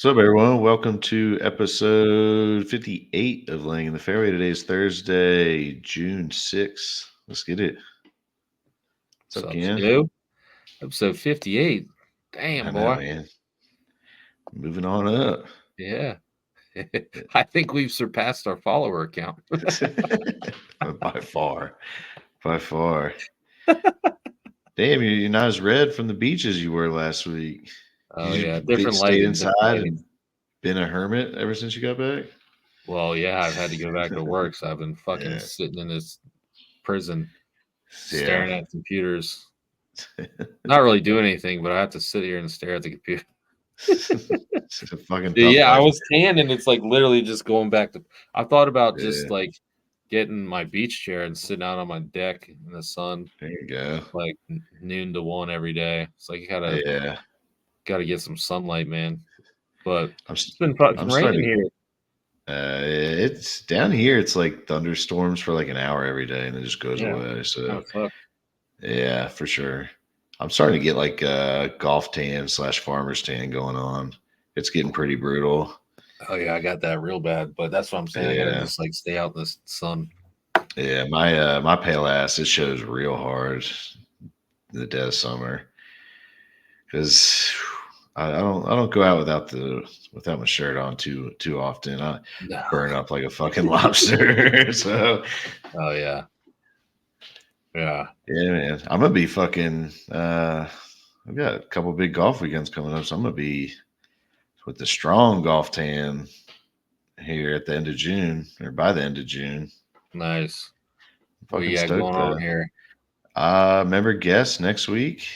What's up, everyone? Welcome to episode 58 of Laying in the Fairway. Today is Thursday, June 6th. Let's get it. What's up, Sup, Ken? Stu? Episode 58. I Damn, know, boy. man. Moving on up. Yeah. I think we've surpassed our follower count. By far. By far. Damn, you're not as red from the beach as you were last week. Oh, You yeah. just Different stayed lighting, different inside lighting. and been a hermit ever since you got back? Well, yeah, I've had to go back to work, so I've been fucking Yeah. sitting in this prison Yeah. staring at computers. Not really doing anything, but I have to sit here and stare at the computer. It's a fucking tough Yeah, I life. was tan, and it's like literally just going back to. I thought about just Yeah. like getting my beach chair and sitting out on my deck in the sun. There you go. Like noon to 1 every day. It's like you Yeah. gotta get some sunlight, man. But I'm it's been fucking I'm raining starting here. it's down here. It's like thunderstorms for like an hour every day, and it just goes Yeah, away. kind So of sucks. yeah, for sure. I'm starting to get like golf tan slash farmer's tan going on. It's getting pretty brutal. Oh yeah, I got that real bad. But that's what I'm saying. I gotta Yeah, just like stay out in the sun. yeah. My pale ass, it shows real hard in the dead of summer because I don't go out without my shirt on too often. I No. burn up like a fucking lobster. So Oh yeah. Yeah. yeah, man. I'm gonna be fucking. I've got a couple big golf weekends coming up, so I'm gonna be with the strong golf tan here at the end of June or by the end of June. Nice. I'm What fucking you got stoked going on though. here? Member guest next week,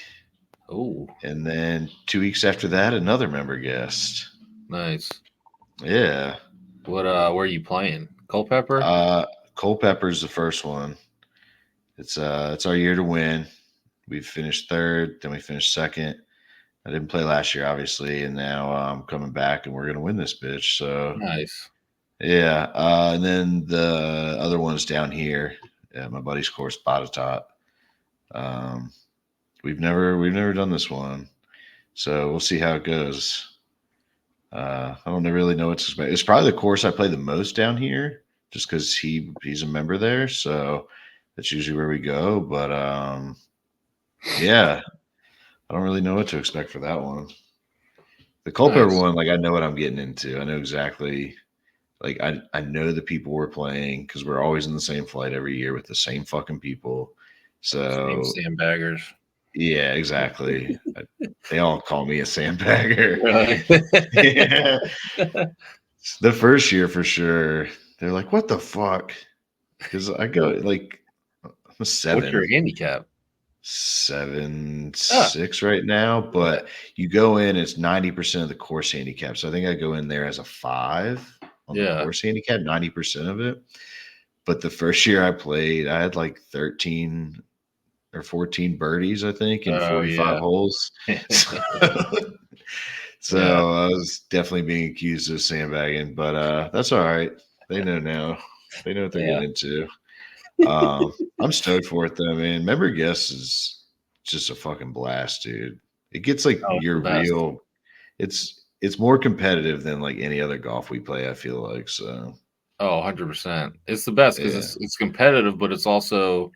Oh, and then 2 weeks after that, another member guest. nice. Yeah. What where are you playing? Culpeper? Uh, Culpeper's the first one. It's our year to win. We finished third, then we finished second. I didn't play last year, obviously, and now I'm coming back, and we're gonna win this bitch. So Nice. yeah, and then the other one's down here at my buddy's course, Botetourt. Um, we've never done this one, so we'll see how it goes. I don't really know what to expect. It's probably the course I play the most down here, just because he's a member there, so that's usually where we go. But yeah, I don't really know what to expect for that one. The Culpeper Nice. one, like I know what I'm getting into. I know exactly. Like I know the people we're playing because we're always in the same flight every year with the same fucking people. Same So sandbaggers. yeah, exactly. They all call me a sandbagger. Really? Yeah, the first year for sure. They're like, "What the fuck?" Because I go like I'm a What's your seven, handicap? seven, Ah, 6 right now, okay. but you go in, it's 90% of the course handicap. So I think I go in there as a 5 on the Yeah. course handicap, 90% of it. But the first year I played, I had like 13 or 14 birdies, I think, in Oh 45 yeah. holes. Yeah. So I was definitely being accused of sandbagging, but that's all right. They know now. They know what they're Yeah. getting into. I'm stoked for it though, man. Member guest is just a fucking blast, dude. It gets like Oh, it's your the best. real. It's more competitive than like any other golf we play. I feel like so. Oh, 100%. It's the best because Yeah, it's competitive, but it's also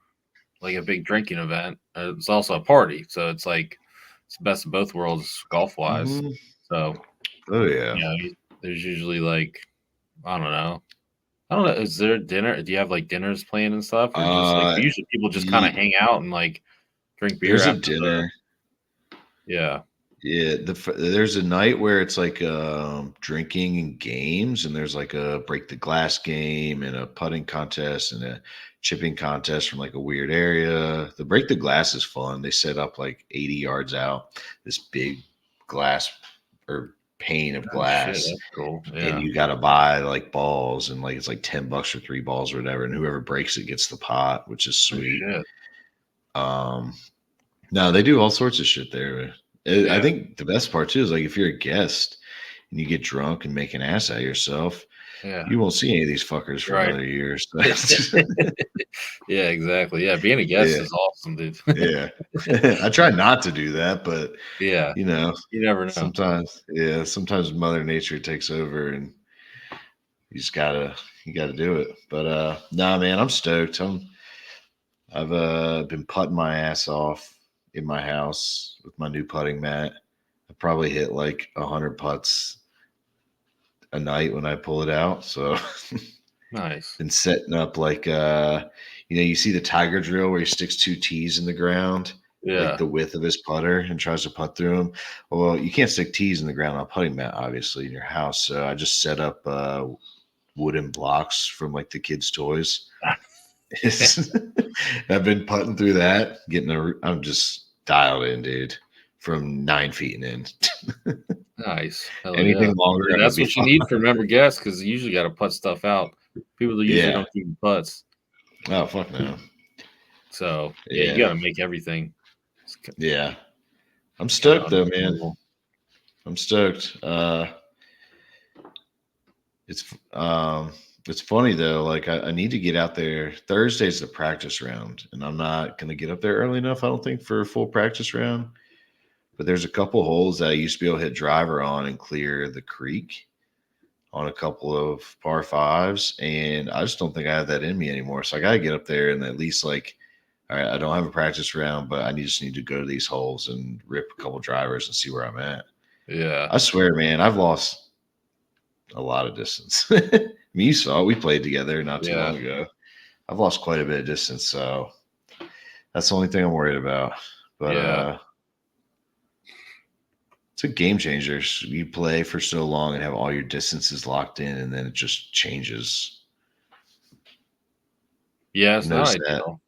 like a big drinking event. It's also a party, so it's like it's the best of both worlds golf wise. hmm. So Oh yeah. there's usually like I don't know. I don't know. Is there dinner? Do you have like dinners planned and stuff, or just like Uh, usually people just kind of ye- hang out and like drink beer there's a after the dinner. yeah. Yeah, there's a night where it's like drinking and games, and there's like a break the glass game and a putting contest and a chipping contest from like a weird area. The break the glass is fun. They set up like 80 yards out, this big glass or pane of Oh shit, glass, that's cool. and Yeah. you got to buy like balls, and like it's like $10 for 3 balls or whatever, and whoever breaks it gets the pot, which is Oh sweet. shit. Um, no, they do all sorts of shit there. I Yeah. think the best part too is like if you're a guest and you get drunk and make an ass out of yourself, Yeah. You won't see any of these fuckers for Right. another year. So. Yeah, exactly. Yeah, being a guest Yeah, is awesome, dude. yeah. I try not to do that, but Yeah, you know, you never know. sometimes Mother Nature takes over, and you just gotta do it. But nah, man, I'm stoked. I've been putting my ass off in my house with my new putting mat. I probably hit like 100 putts a night when I pull it out. So Nice. been setting up like you see the tiger drill where he sticks two tees in the ground, like Yeah. the width of his putter, and tries to putt through them. Well, you can't stick tees in the ground on a putting mat, obviously, in your house. So I just set up wooden blocks from like the kids' toys. I've been putting through that, I'm just dialed in, dude, from 9 feet and in. Nice. Hell yeah. Anything longer, Yeah, I'm gonna that's be what you fine. need for member guests because you usually got to put stuff out. People that usually Yeah. don't keep putts. Oh fuck no. So yeah, you Yeah. got to make everything. It's Yeah. I'm kind stoked of though, man. understandable. I'm stoked. It's it's funny though. Like I need to get out there. Thursday's the practice round, and I'm not gonna get up there early enough, I don't think, for a full practice round. But there's a couple holes that I used to be able to hit driver on and clear the creek on a couple of par fives, and I just don't think I have that in me anymore. So I gotta get up there and at least like, all right, I don't have a practice round, but I just need to go to these holes and rip a couple drivers and see where I'm at. Yeah. I swear, man, I've lost a lot of distance. I mean, you saw it. We played together not too Yeah. long ago. I've lost quite a bit of distance, so that's the only thing I'm worried about. But Yeah. it's a game changer. You play for so long and have all your distances locked in, and then it just changes. Yeah. You It's not notice that? ideal.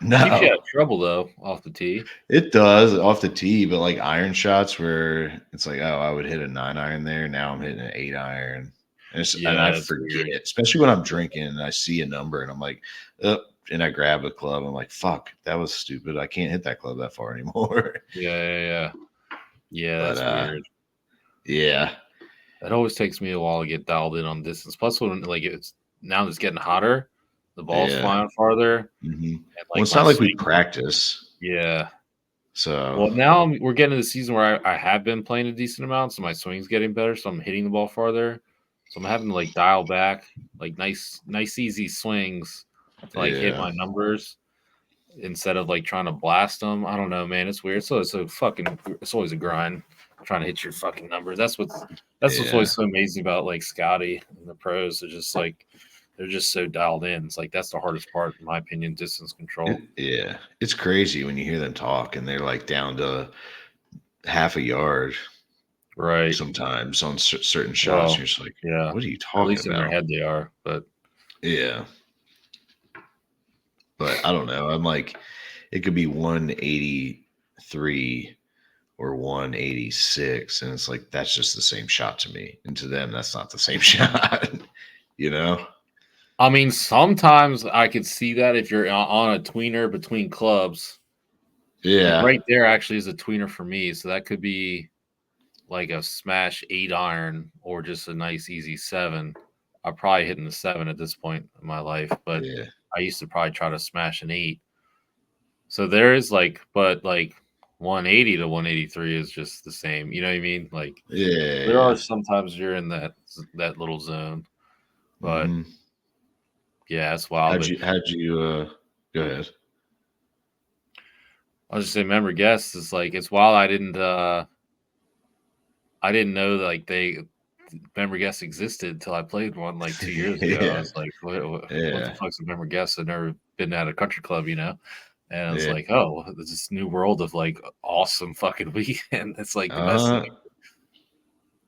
Keeps you out No, of trouble though off the tee. it does off the tee, but like iron shots where it's like, oh, I would hit a 9 iron there. Now I'm hitting an 8 iron. And I Yeah, it's forget, weird. especially when I'm drinking and I see a number and I'm like, and I grab a club. I'm like, fuck, that was stupid. I can't hit that club that far anymore. Yeah. Yeah. Yeah. Yeah. But That's weird. yeah, It always takes me a while to get dialed in on distance. Plus, when like it's now it's getting hotter, the ball's yeah. flying farther, hmm and Well, like it's my not like we swing. practice. Yeah. So, Well, now we're getting to the season where I have been playing a decent amount, so my swing's getting better. So I'm hitting the ball farther. So I'm having to like dial back, like nice, easy swings to like hit yeah, my numbers instead of like trying to blast them. I don't know, man. It's weird. So it's always a grind trying to hit your fucking numbers. That's what's yeah. always so amazing about like Scotty and the pros. They're just so dialed in. It's like that's the hardest part, in my opinion, distance control. Yeah. It's crazy when you hear them talk and they're like down to half a yard Right. sometimes on certain shots. And Well, you're just like, yeah. what are you Or at talking least in their about? head they are. But Yeah. But I don't know. I'm like, it could be 183 or 186. And it's like, that's just the same shot to me. And to them, that's not the same shot, you know? I mean, sometimes I could see that if you're on a tweener between clubs. Like Yeah. right there actually is a tweener for me. So that could be like a smash 8 iron or just a nice easy 7. I'm probably hitting the 7 at this point in my life, but Yeah. I used to probably try to smash an 8. So there is like, but like 180 to 183 is just the same. You know what I mean? Like Yeah. there are Yeah. sometimes you're in that little zone, but hmm yeah, it's wild. But how'd you, go ahead. I was just saying, member guests is like it's wild. I didn't know like they member guests existed until I played one like 2 years ago. I Yeah. was like, what the Yeah. fuck's a member guest? I've never been at a country club, you know? And I was Yeah. like, oh, there's this new world of like awesome fucking weekend. It's like the best thing. Uh,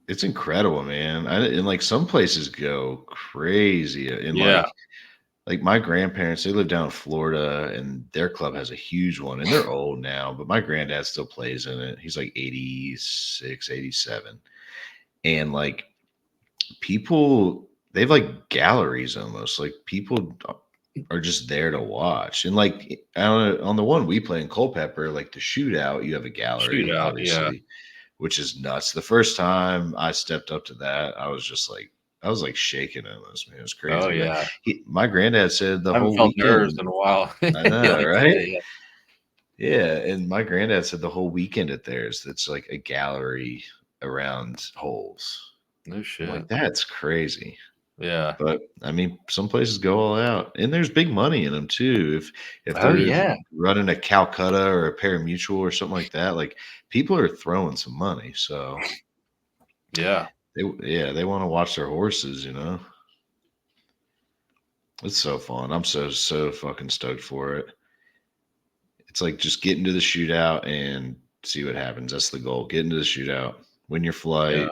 it's incredible, man. And like some places go crazy. And Yeah. like my grandparents, they live down in Florida and their club has a huge one and they're old now, but my granddad still plays in it. He's like 86, 87. And like people, they've like galleries almost. Like people are just there to watch. And like on the one we play in Culpeper, like the shootout, you have a gallery, Shootout. Yeah. obviously, which is nuts. The first time I stepped up to that, I was just like, I was like shaking on this, man. It was Oh crazy. But yeah. my granddad said the I haven't whole felt nerves weekend. in a while. I know, Like right? today, yeah. Yeah, and my granddad said the whole weekend at theirs, it's like a gallery around holes. No I'm like, shit. that's crazy. Yeah. But I mean, some places go all out, and there's big money in them too. If Oh they're yeah. running a Calcutta or a Parimutuel or something like that, like people are throwing some money. So Yeah. they want to watch their horses. It's so fun. I'm so fucking stoked for it. It's like just get into the shootout and see what happens. That's the goal. Get into the shootout, win your Yeah. flight.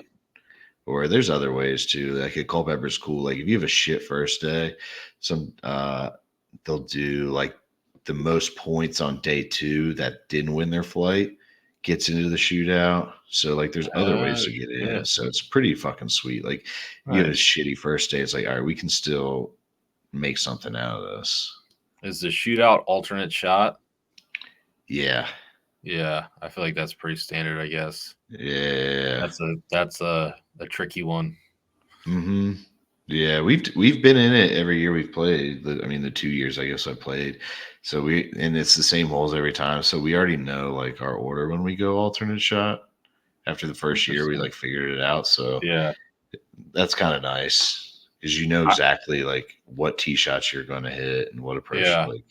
Or there's other ways too. Like a Culpepper's cool. Like if you have a shit first day, some they'll do like the most points on day 2 that didn't win their flight gets into the shootout. So like there's other ways Oh to get in. shit. So it's pretty fucking sweet. Like you had a Nice. shitty first day, it's like, all right, we can still make something out of this. Is the shootout alternate shot? Yeah. Yeah, I feel like that's pretty standard, I guess. Yeah. That's a tricky one. Hmm. Yeah, we've been in it every year we've played. I mean, the 2 years I guess I played. So and it's the same holes every time. So we already know like our order when we go alternate shot. After the first year, we Interesting. like figured it out. So Yeah. that's kind of nice because you know I, exactly like what tee shots you're going to hit and what approach yeah. like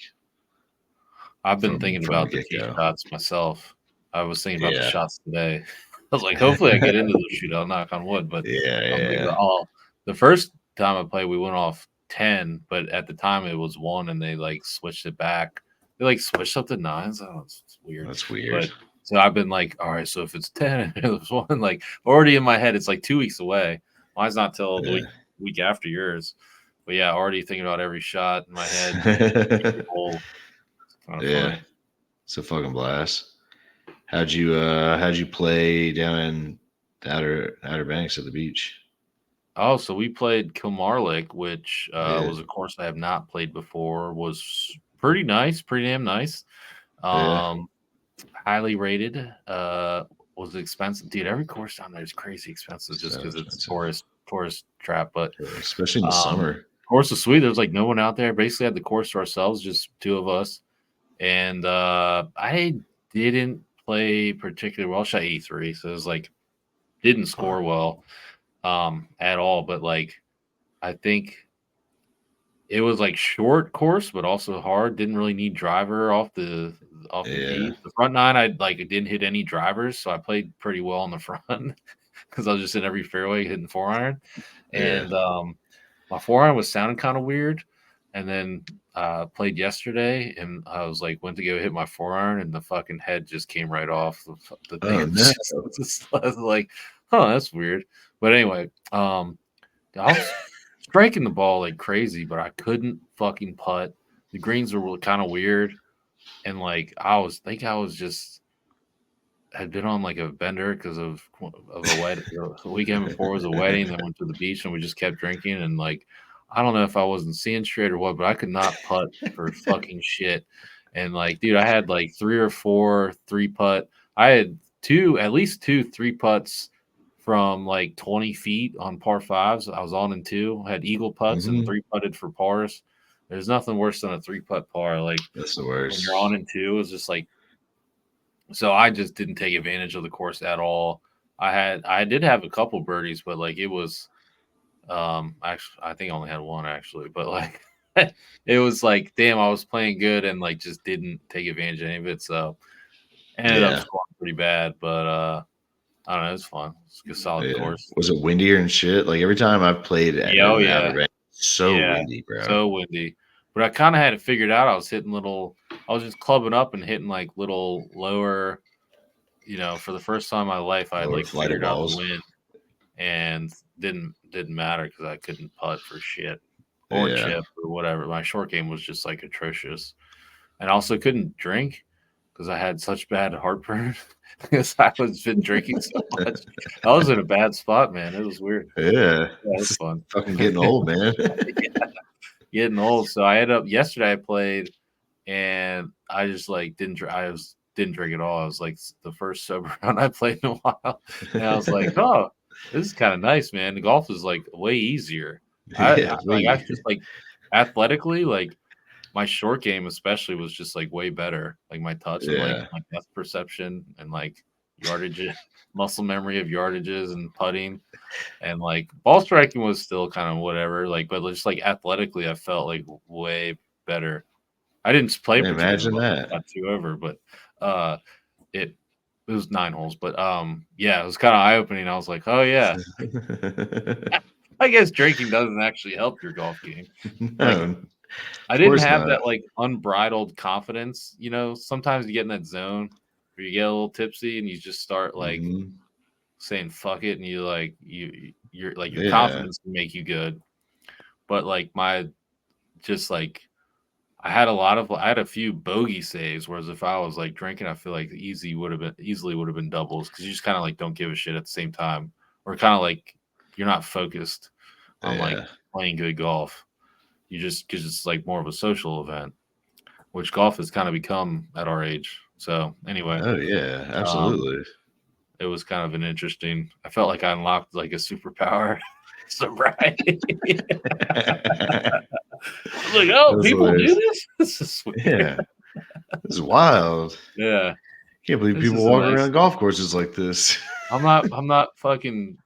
I've been from thinking the about the get tee go. shots myself. I was thinking about the Yeah, shots today. I was like, hopefully I get into the shootout, knock on wood. But yeah, I'm thinking, yeah, oh, the first time I played, we went off 10, but at the time it was 1 and they like switched it back. They like switched up to 9s. Oh, it's weird. that's weird. But so I've been like, all right, so if it's 10 and it was 1, like already in my head, it's like 2 weeks away. Mine's not till the Yeah. week after yours. But yeah, already thinking about every shot in my head, every hole. It's kind of Yeah, funny. it's a fucking blast. How'd you play down in the Outer Banks of the beach? Oh, so we played Kilmarlock, which Yeah, was a course I have not played before. Was pretty nice, pretty damn nice. yeah. Um, highly rated. Was expensive, dude. Every course down there is crazy expensive just So because it's expensive, tourist trap. But especially in the um, summer. course was sweet. There was like no one out there. Basically, had the course to ourselves, just 2 of us. And I didn't play particularly well. Shot 83, so it was like didn't Fun. score well at all. But like I think it was like short course, but also hard. Didn't really need driver off the Yeah, tee. The front nine, I like didn't hit any drivers, so I played pretty well on the front because I was just in every fairway hitting 4-iron. yeah. And my 4-iron was sounding kind of weird. And then played yesterday, and I was like, went to go hit my 4-iron, and the fucking head just came right off the thing. Oh It was no. I was like, oh, that's weird. But anyway, I was striking the ball like crazy, but I couldn't fucking putt. The greens were kind of weird, and like I was just had been on like a bender because of a wedding. The weekend before was a wedding, then went to the beach and we just kept drinking and like I don't know if I wasn't seeing straight or what, but I could not putt for fucking shit. And like, dude, I had like 3 or 4 3-putt. I had at least 2 3-putts from like 20 feet on par fives. I was on in two, had eagle putts and Hmm. 3-putted for pars. There's nothing worse than a 3-putt par. Like That's the when you're on worst. in two, it's just like so I just didn't take advantage of the course at all. I did have a couple birdies, but like it was actually I think I only had one actually, but like it was like damn, I was playing good and like just didn't take advantage of any of it. So ended up Yeah, scoring pretty bad, but I don't know, it was fun. It's a solid yeah. course. Was it windier and shit? Like every time I've played Yeah, oh in the Outer yeah. Banks, so Yeah. windy, bro. So windy. But I kind of had it figured out. I was just clubbing up and hitting like little lower, for the first time in my life, I had Lower like flight of figured out the balls. wind and didn't matter because I couldn't putt for shit or Yeah. chip or whatever. My short game was just like atrocious, and I also couldn't drink because I had such bad heartburn because I was been drinking so much. I was in a bad spot, man. It was weird. Yeah. Yeah, it It's was just fun. fucking getting old, man. Getting old. So I ended up yesterday. I played and I just like didn't drink at all. I was like the first sober round I played in a while, and I was like, oh. This is kind of nice, man. The golf is like way easier. Yeah, I just like athletically, like my short game especially was just like way better. Like my touch and like yeah, my depth perception and like yardage, muscle memory of yardages and putting and like ball striking was still kind of whatever. Like, but just like athletically, I felt like way better. I didn't play particularly imagine well. that. I got 2 over, but uh, it it was 9 holes. But yeah, it was kind of eye opening. I was like, oh yeah, I guess drinking doesn't actually help your golf game. Like No, I of didn't course have not. that like unbridled confidence. You know, sometimes you get in that zone where you get a little tipsy and you just start like Mhm. saying fuck it, and you like you're like your Yeah, confidence can make you good. But like my just like I had a few bogey saves, whereas if I was like drinking, I feel like easily would have been doubles because you just kind of like don't give a shit at the same time, or kind of like you're not focused on like yeah. playing good golf. You just because it's like more of a social event, which golf has kind of become at our age. So anyway, Oh yeah, um, absolutely. it was kind of an interesting. I felt like I unlocked like a superpower sobriety. I was like, oh, That's people do hilarious. this. This is weird. Yeah, this is wild. Yeah, Can't believe this people is a walk nice. around golf courses like this. I'm not fucking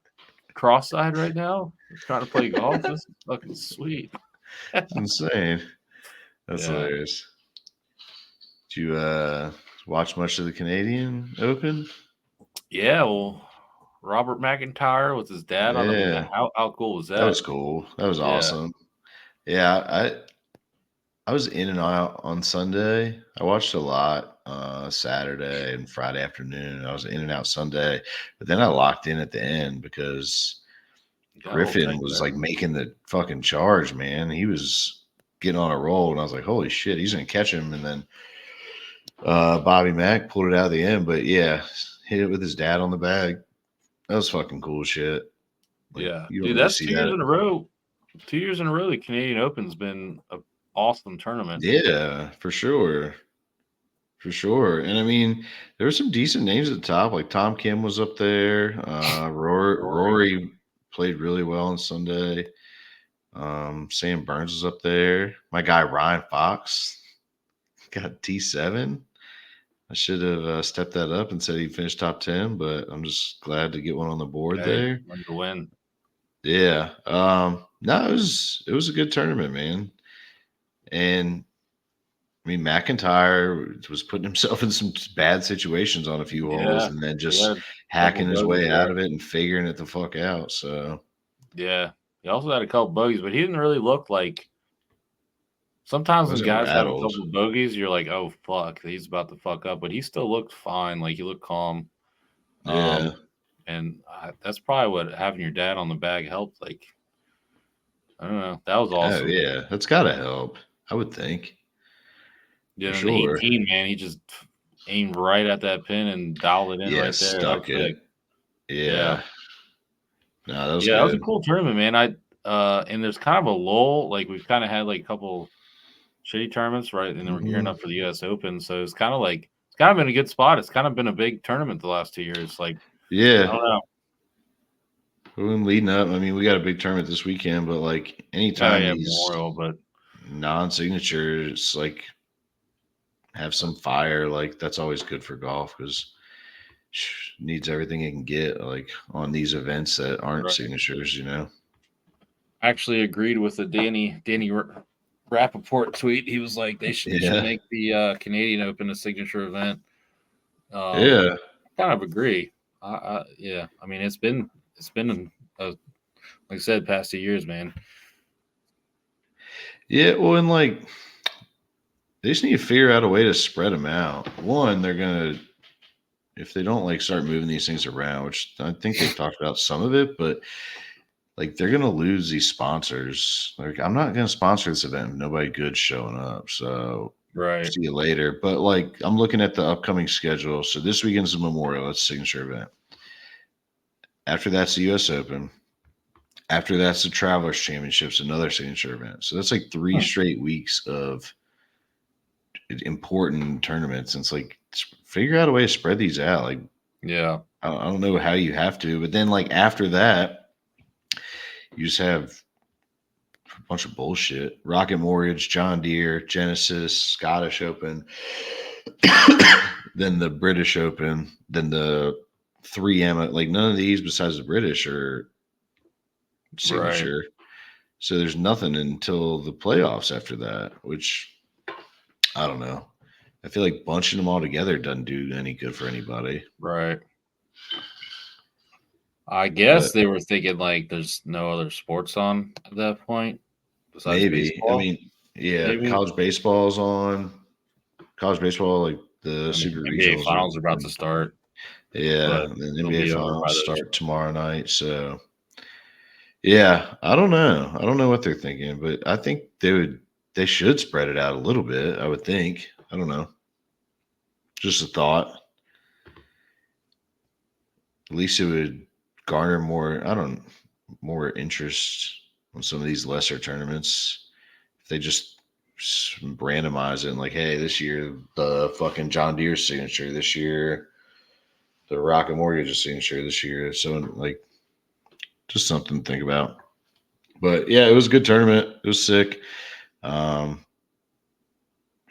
cross-eyed right now. I'm trying to play golf. This is fucking sweet. It's insane. That's Yeah. hilarious. Did you watch much of the Canadian Open? Yeah. Well, Robert McIntyre with his dad on. I mean, Yeah, how cool was that was that? cool. That was Yeah. awesome. Yeah, I was in and out on Sunday. I watched a lot Saturday and Friday afternoon. I was in and out Sunday, but then I locked in at the end because You got a little Griffin tight was there. like making the fucking charge, man. He was getting on a roll, and I was like, "Holy shit, he's gonna catch him!" And then Bobby Mack pulled it out of the end, but yeah, hit it with his dad on the bag. That was fucking cool shit. Like Yeah, you don't dude, really that's see 2 years that. in a row. 2 years in a row, the Canadian Open's been a awesome tournament. Yeah, for sure. For sure. And I mean, there were some decent names at the top. Like Tom Kim was up there. Rory. Rory played really well on Sunday. Sam Burns was up there. My guy Ryan Fox got T7. I should have stepped that up and said he finished top 10, but I'm just glad to get one on the board Hey, there. won the win. Yeah. No, it was a good tournament, man. And I mean, McIntyre was putting himself in some bad situations on a few holes Yeah, and then he just had a couple hacking his bogeys way out there. of it and figuring it the fuck out. So Yeah, he also had a couple bogeys, but he didn't really look like. he Sometimes when wasn't guys have a rattled. couple bogeys, you're like, "Oh fuck, he's about to fuck up," but he still looked fine. Like he looked calm. Yeah. Um, and that's probably what having your dad on the bag helped. Like I don't know, that was Oh, awesome. yeah. That's got to help, I would think, for Yeah, and the sure. 18, man, he just aimed right at that pin and dialed it in Yeah, right there. That was stuck it. sick. Yeah. Yeah. No, that was Yeah, that was a good. cool tournament, man. And there's kind of a lull. Like we've kind of had like a couple shitty tournaments, right? And then we're gearing Mhm. up for the US Open. So it's kind of like it's kind of been a good spot. It's kind of been a big tournament the last 2 years. Like, I Yeah. don't know. We've been leading up. I mean, we got a big tournament this weekend, but like Oh anytime yeah, these Memorial, but non-signatures like have some fire, like that's always good for golf because needs everything it can get like on these events that aren't right. signatures. Actually agreed with the Danny Rappaport tweet. He was like they should Yeah. make the Canadian Open a signature event. Yeah. I kind of agree. Yeah, I mean it's been like I said, past 2 years, man. Yeah. Well, and like they just need to figure out a way to spread them out. One, they're gonna if they don't like start moving these things around, which I think they've talked about some of it, but like they're gonna lose these sponsors. Like I'm not gonna sponsor this event. Nobody good showing up. So Right. see you later. But like I'm looking at the upcoming schedule. So this weekend's the Memorial, it's a signature event. After that's the US Open. After that's the Travelers Championships, another signature event. So that's like 3 straight weeks of important tournaments. And it's like figure out a way to spread these out. Like Yeah. I don't know how you have to, but then like after that, you just have a bunch of bullshit. Rocket Mortgage, John Deere, Genesis, Scottish Open, then the British Open, then the 3M. Like none of these besides the British are Right. signature. So there's nothing until the playoffs after that, which I don't know. I feel like bunching them all together doesn't do any good for anybody. Right. I guess But they were thinking like there's no other sports on at that point besides maybe. I baseball. mean, yeah, Maybe. college baseball's on. College baseball, like the I mean, super NBA regionals finals are are about to start, yeah, but the they'll NBA be over by finals those. start tomorrow night. So yeah, I don't know. I don't know what they're thinking, but I think they should spread it out a little bit, I would think. I don't know. Just a thought. At least it would garner more, I don't more interest on some of these lesser tournaments. If they just randomize it and like, hey, this year the fucking John Deere signature, this year the Rocket Mortgage signature, this year. So like just something to think about. But yeah, it was a good tournament. It was sick. Um,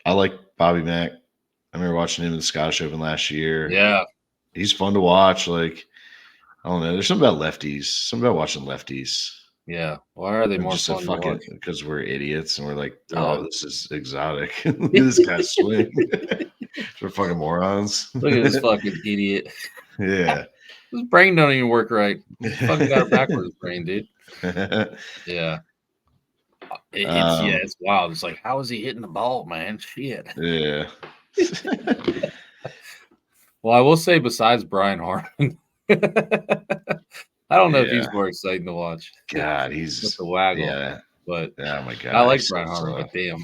I like Bobby Mack. I remember watching him in the Scottish Open last year. Yeah. He's fun to watch. Like, I don't know. There's something about lefties. Something about watching lefties. Yeah. Why are they And more just a fun to fucking watch? because we're idiots and we're like, Yeah. oh, this is exotic. Look at this guy swing. We're fucking morons. Look at this fucking idiot. Yeah. His brain don't even work right. He's fucking got a backwards brain, dude. Yeah. um, It's wild. It's like, how is he hitting the ball, man? Shit. yeah. Well, I will say, besides Brian Harmon, I don't know if Yeah. he's more exciting to watch God, with he's the waggle, yeah. but Oh my I God, like he's so Brian Harmon, slow.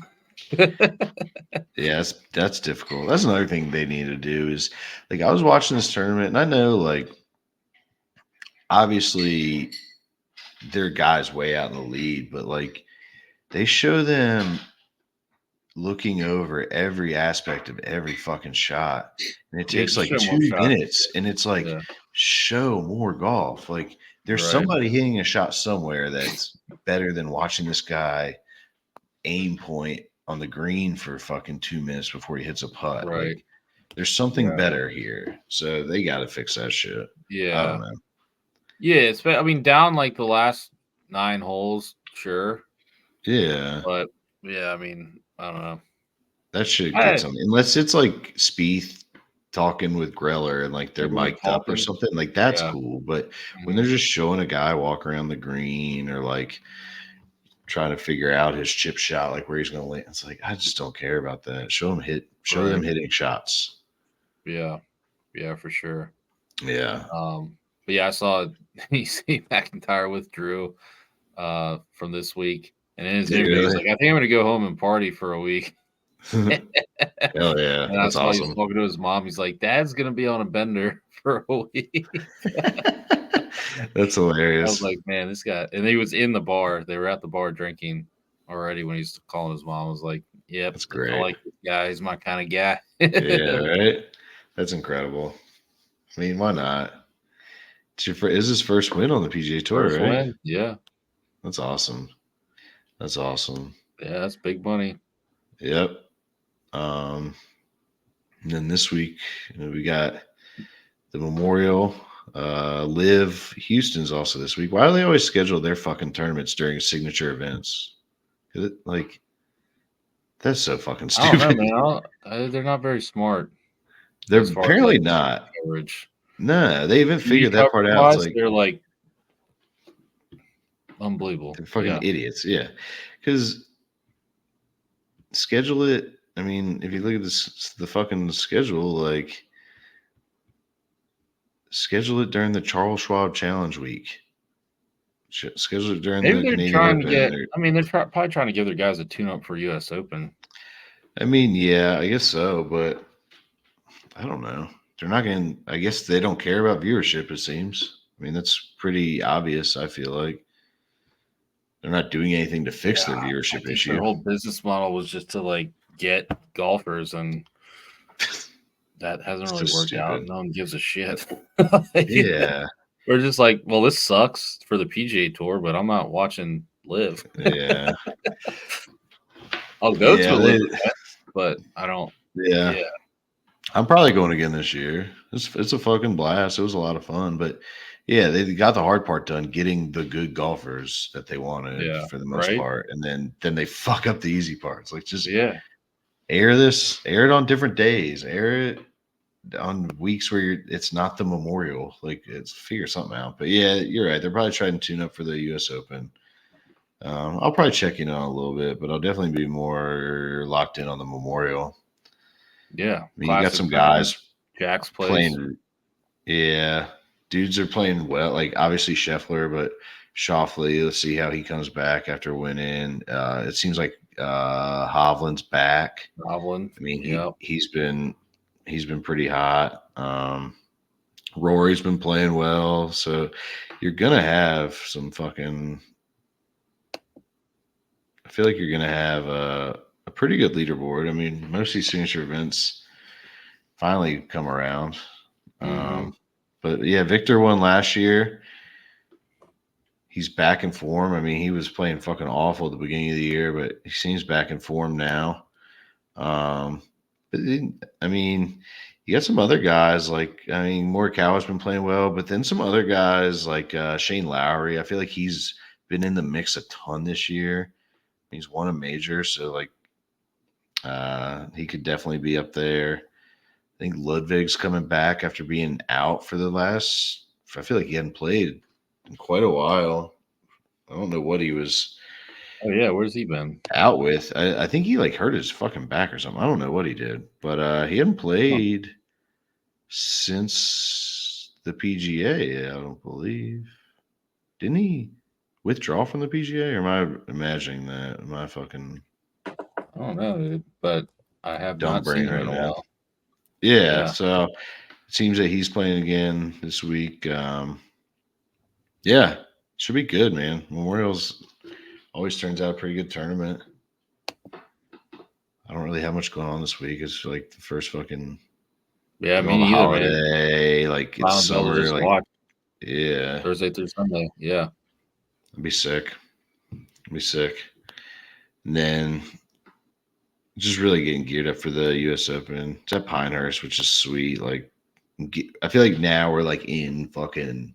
but damn. Yeah, that's difficult. That's another thing they need to do is like I was watching this tournament and I know like obviously there are guys way out in the lead, but like they show them looking over every aspect of every fucking shot. And it Yeah, takes just like show more 2 minutes shots. and it's like Yeah, show more golf. Like there's right, somebody hitting a shot somewhere that's better than watching this guy aim point on the green for fucking 2 minutes before he hits a putt. right. Like there's something Yeah, better here. So they got to fix that shit. I don't yeah, know. yeah. I mean, down like the last 9 holes, sure, Yeah. but yeah, I mean, I don't know. That should get I some unless it's like Spieth talking with Greller and like they're Like when they're mic'd up or talking. something, like that's Yeah. cool. But when they're Mhm. just showing a guy walk around the green or like trying to figure out his chip shot, like where he's gonna land, it's like I just don't care about that. Show them Right. hitting shots. Yeah. Yeah, for sure. Yeah. But yeah, I saw you see McIntyre withdrew from this week. And in his Did he interview, he's really? like, I think I'm gonna go home and party for a week. Hell yeah. And I That's saw he was awesome. talking to his mom. He's like, Dad's gonna be on a bender for a week. That's I was hilarious. like, man, this guy, and he was in the bar. They were at the bar drinking already when he's calling his mom. I was like, yep, That's I great. like this guy. He's my kind of guy. Yeah, right? That's incredible. I mean, why not? Is his first win on the PGA Tour, First right? win. Yeah. That's awesome. That's awesome. Yeah, that's big money. Yep. Um, and then this week we got the Memorial. Live Houston's also this week. Why do they always schedule their fucking tournaments during signature events? 'Cause like that's so fucking I don't know, stupid. man. They're not very smart They're as far as apparently like not. coverage. No, they even Media figured that coverage part out. It's wise, like they're like unbelievable. they're fucking Yeah. idiots. Yeah, because schedule it. I mean, if you look at this, the fucking schedule, like schedule it during the Charles Schwab Challenge week. Schedule it during Maybe the they're Canadian trying to Open. get. I mean, they're probably trying to give their guys a tune up for U.S. Open. I mean, yeah, I guess so, but I don't know. They're not going to, I guess they don't care about viewership, it seems. I mean, that's pretty obvious, I feel like. They're not doing anything to fix their Yeah, I viewership think their issue. whole business model was just to like get golfers, and that hasn't It's really just worked out. stupid. No one gives a shit. Yeah. We're just like, well, this sucks for the PGA Tour, but I'm not watching Live. Yeah. I'll go to Yeah. a Live event, but I don't. Yeah. Yeah, I'm probably going again this year. It's a fucking blast. It was a lot of fun, but yeah, they got the hard part done, getting the good golfers that they wanted yeah, for the most right. part, and then they fuck up the easy parts. Like just Yeah, air it on different days, air it on weeks where it's not the Memorial. Like it's figure something out. But yeah, you're right. They're probably trying to tune up for the U.S. Open. I'll probably check in on a little bit, but I'll definitely be more locked in on the Memorial. yeah. I mean, you got Classic some round. guys Jack's place. playing. Yeah, dudes are playing well. Like obviously Scheffler, but Schauffele. Let's see how he comes back after winning. It seems like Hovland's back. Hovland. I mean, Yep. he's been pretty hot. Rory's been playing well, so you're gonna have some fucking. I feel like you're gonna have a pretty good leaderboard. I mean, most of these signature events finally come around. Mm-hmm. But yeah, Victor won last year. He's back in form. I mean, he was playing fucking awful at the beginning of the year, but he seems back in form now. Um, but I mean, you got some other guys like Morikawa's been playing well, but then some other guys like Shane Lowry. I feel like he's been in the mix a ton this year. He's won a major, so like he could definitely be up there. I think Ludwig's coming back after being out for the last. I feel like he hadn't played in quite a while. I don't know what he was Oh yeah, where's he been? out with. I think he like hurt his fucking back or something. I don't know what he did, but he hadn't Huh. played since the PGA. I don't believe. Didn't he withdraw from the PGA? Or am I imagining that? Am I fucking I don't know, dude, but I have dumb not brain seen him right in a now? while. Yeah. Yeah, So it seems that he's playing again this week. Yeah, should be good, man. Memorials always turns out a pretty good tournament. I don't really have much going on this week. It's like the first fucking yeah, like me on the neither, man. holiday, like it's Finally be able to summer, just like watch yeah, Thursday through Sunday. Yeah, I'd be sick. I'd be sick. And then just really getting geared up for the US Open. It's at Pinehurst, which is sweet. Like I feel like now we're like in fucking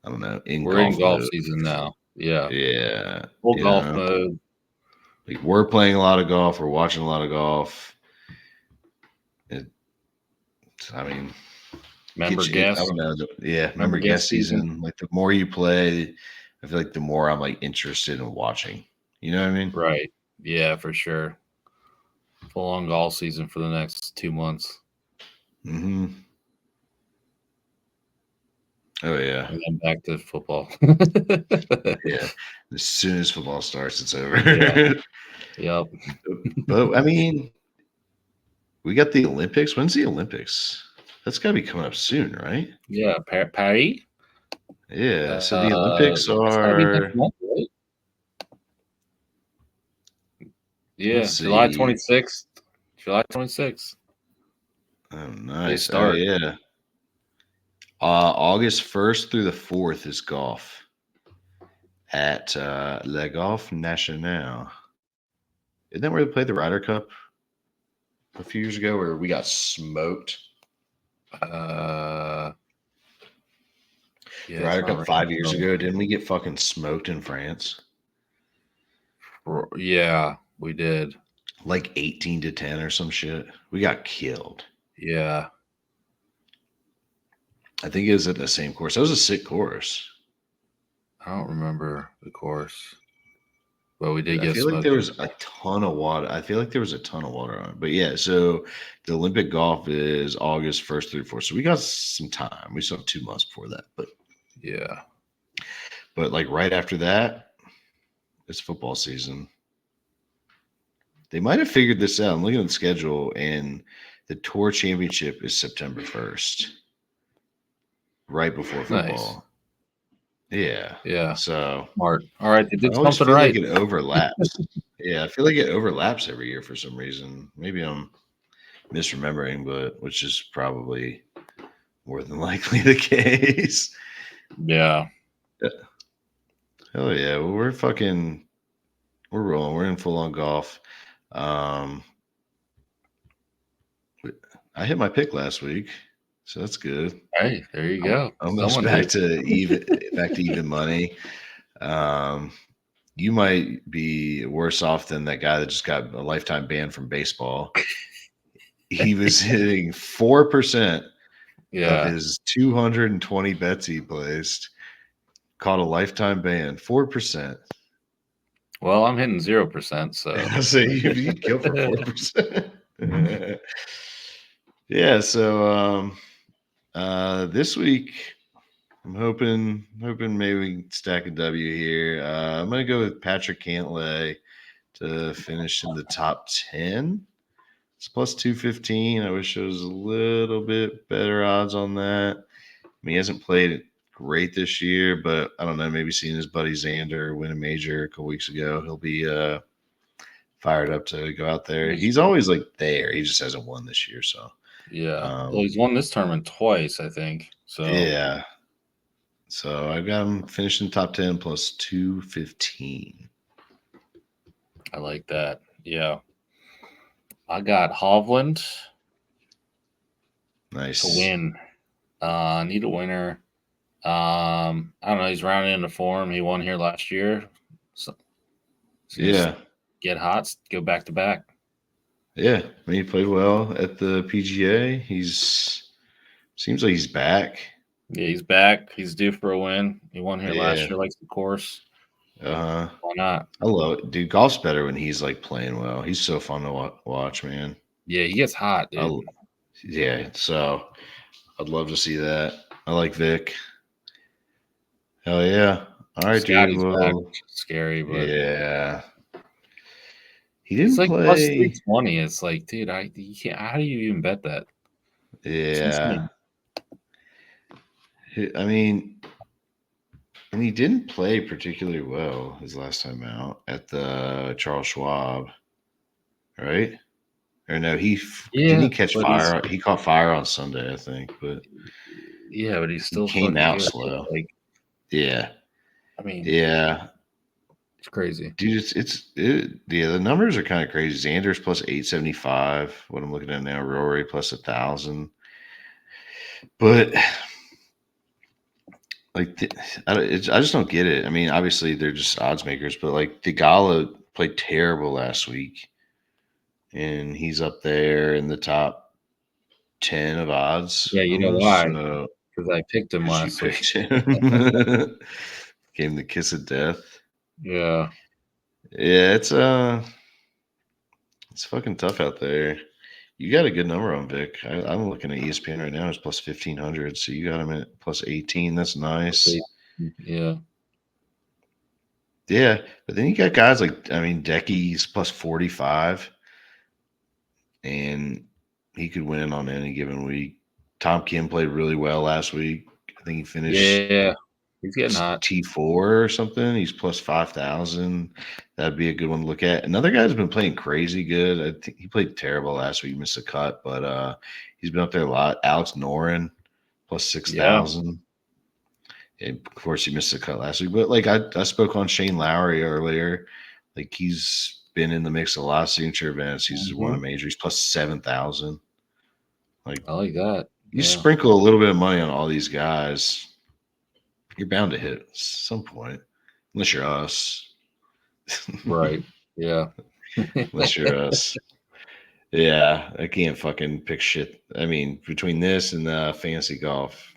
I don't know, in we're in golf golf mode. season now. Yeah, Yeah. full You golf know. mode. Like we're playing a lot of golf, we're watching a lot of golf. It, I mean, Member I don't guest, know. Yeah, member remember guest guest season. season. Like the more you play, I feel like the more I'm like interested in watching. You know what I mean? Right. Yeah, for sure. Full on golf season for the next 2 months, Mm-hmm. Oh yeah, and then back to football. yeah. As soon as football starts, it's Yeah. over. Yep. But I mean, we got the Olympics. When's the Olympics? That's got to be coming up soon, right? Yeah. Paris. Yeah. So the Olympics That's gotta be next are. month, right? Let's Yeah, July see. 26th. July 26th. Oh, They nice. Oh start. yeah. August 1st through the 4th is golf at Le Golf National. Isn't that where they played the Ryder Cup a few years ago where we got smoked? Uh, The yeah, it's Ryder not Cup ringing 5 years a bell. ago, didn't we get fucking smoked in France? Yeah, we did. Like 18-10 or some shit. We got killed. Yeah, I think it was at the same course. That was a sick course. I don't remember the course, but we did I get feel like there smoked in was a ton of water. I feel like there was a ton of water on it. But yeah, so the Olympic golf is August 1st through 4th. So we got some time. We still have 2 months before that. Yeah. But like right after that, it's football season. They might have figured this out. I'm looking at the schedule, and the tour championship is September 1st, right before Nice. football. Yeah. Yeah. So Smart. All right, they I did always something feel like right. it overlaps. Yeah, I feel like it overlaps every year for some reason. Maybe I'm misremembering, but which is probably more than likely the case. Yeah. Hell yeah. Well, we're rolling. We're in full on golf. Um, I hit my pick last week, so that's good. Hey, there you I'm go. almost Someone back did. to even money. Um, you might be worse off than that guy that just got a lifetime ban from baseball. He was hitting 4% of Yeah. his 220 bets he placed. Caught a lifetime ban, 4%. Well, I'm hitting 0%, so I say you'd kill for 4%. Yeah, so this week I'm hoping maybe we can stack a W here. I'm gonna go with Patrick Cantlay to finish in the top 10. It's plus 215. I wish there was a little bit better odds on that. I mean, he hasn't played great this year, but I don't know. Maybe seeing his buddy Xander win a major a couple weeks ago, he'll be fired up to go out there. He's always like there. He just hasn't won this year. So, yeah. Well, he's won this tournament twice, I think. So yeah. So I got him finishing top 10 plus 215. I like that. Yeah. I got Hovland Nice. to win. I need a winner. I don't know. He's rounding into form. He won here last year. So Yeah. get hot, go back to back. Yeah. I mean, he played well at the PGA. Seems like he's back. Yeah, he's back. He's due for a win. He won here last Yeah. year, likes the course. Uh-huh. Why not? I love it. Dude, golf's better when he's like playing well. He's so fun to watch, man. Yeah, he gets hot, dude. Yeah. So I'd love to see that. I like Vic. Hell yeah. All right, dude. Scotty's back, Well, which is scary, but yeah. He he's didn't like plus play. 320. It's like, dude, you can't. How do you even bet that? It's Yeah. insane. I mean, and he didn't play particularly well his last time out at the Charles Schwab, right? Or no, didn't Yeah, he catch but fire? He caught fire on Sunday, I think, but he's he still came fucking out good. slow. Like, Yeah, I mean, yeah, it's crazy. dude. Yeah. The numbers are kind of crazy. Xander's plus 875. What I'm looking at now, Rory plus 1,000. But like, I just don't get it. I mean, obviously they're just odds makers, but like Thigala played terrible last week, and he's up there in the top 10 of odds Yeah, you know almost. why? So Because I picked him because you last week. picked him, came the kiss of death. Yeah. Yeah, it's fucking tough out there. You got a good number on Vic. I'm looking at ESPN right now. It's plus 1,500. So you got him at plus 18. That's nice. Yeah. Yeah, but then you got guys like, I mean, Decky's plus 45, and he could win on any given week. Tom Kim played really well last week. I think he finished Yeah. He's getting hot. T4 or something. He's plus 5,000. That'd be a good one to look at. Another guy's been playing crazy good. I think he played terrible last week, missed a cut, but he's been up there a lot. Alex Noren plus 6,000. And of course, he missed a cut last week. But like I spoke on Shane Lowry earlier. Like he's been in the mix of a lot of signature events. He's won a major. He's plus 7,000. Like I like that. you sprinkle a little bit of money on all these guys, you're bound to hit at some point, unless you're us. Right. Yeah. Unless you're us. Yeah, I can't fucking pick shit. I mean, between this and fantasy golf,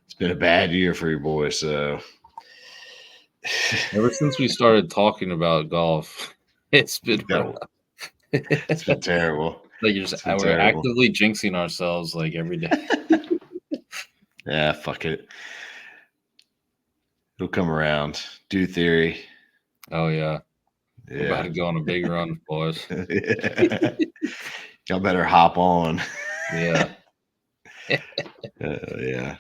it's been a bad year for your boy. So Ever since we started talking about golf, it's been rough. It's been terrible. Like we're actively jinxing ourselves like every day. Yeah, fuck it. It'll come around. Do theory. Oh yeah. Yeah. We're about to go on a big run, boys. Y'all better hop on. Yeah. Yeah.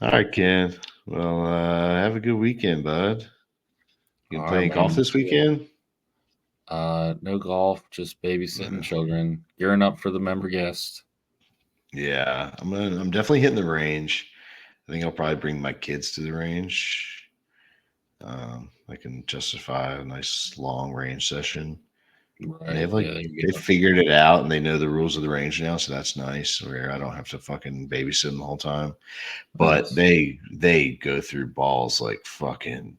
All right, Ken. Well, have a good weekend, bud. You gonna play golf this weekend? No golf, just babysitting children, gearing up for the member guest. Yeah, I'm definitely hitting the range. I think I'll probably bring my kids to the range. I can justify a nice long range session. And Right. they've Yeah. There you they go. figured it out and they know the rules of the range now, so that's nice. Where I don't have to fucking babysit them the whole time. But Nice. they go through balls like fucking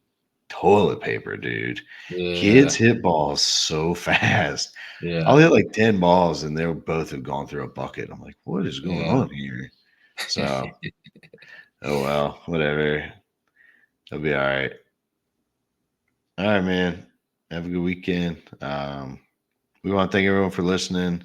toilet paper, dude. Yeah. Kids hit balls so fast. Yeah. I'll hit like 10 balls and they'll both have gone through a bucket. I'm like, what is going Yeah. on here? So, oh well, whatever. It'll be all right. All right, man. Have a good weekend. We want to thank everyone for listening.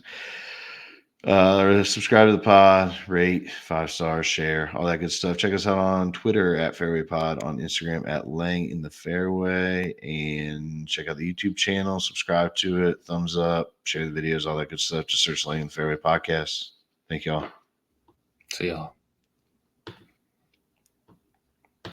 Subscribe to the pod, rate 5 stars, share, all that good stuff. Check us out on Twitter at Fairway Pod, on Instagram at Laying in the Fairway, and check out the YouTube channel. Subscribe to it, thumbs up, share the videos, all that good stuff. Just search Laying in the Fairway Podcast. Thank y'all. See y'all.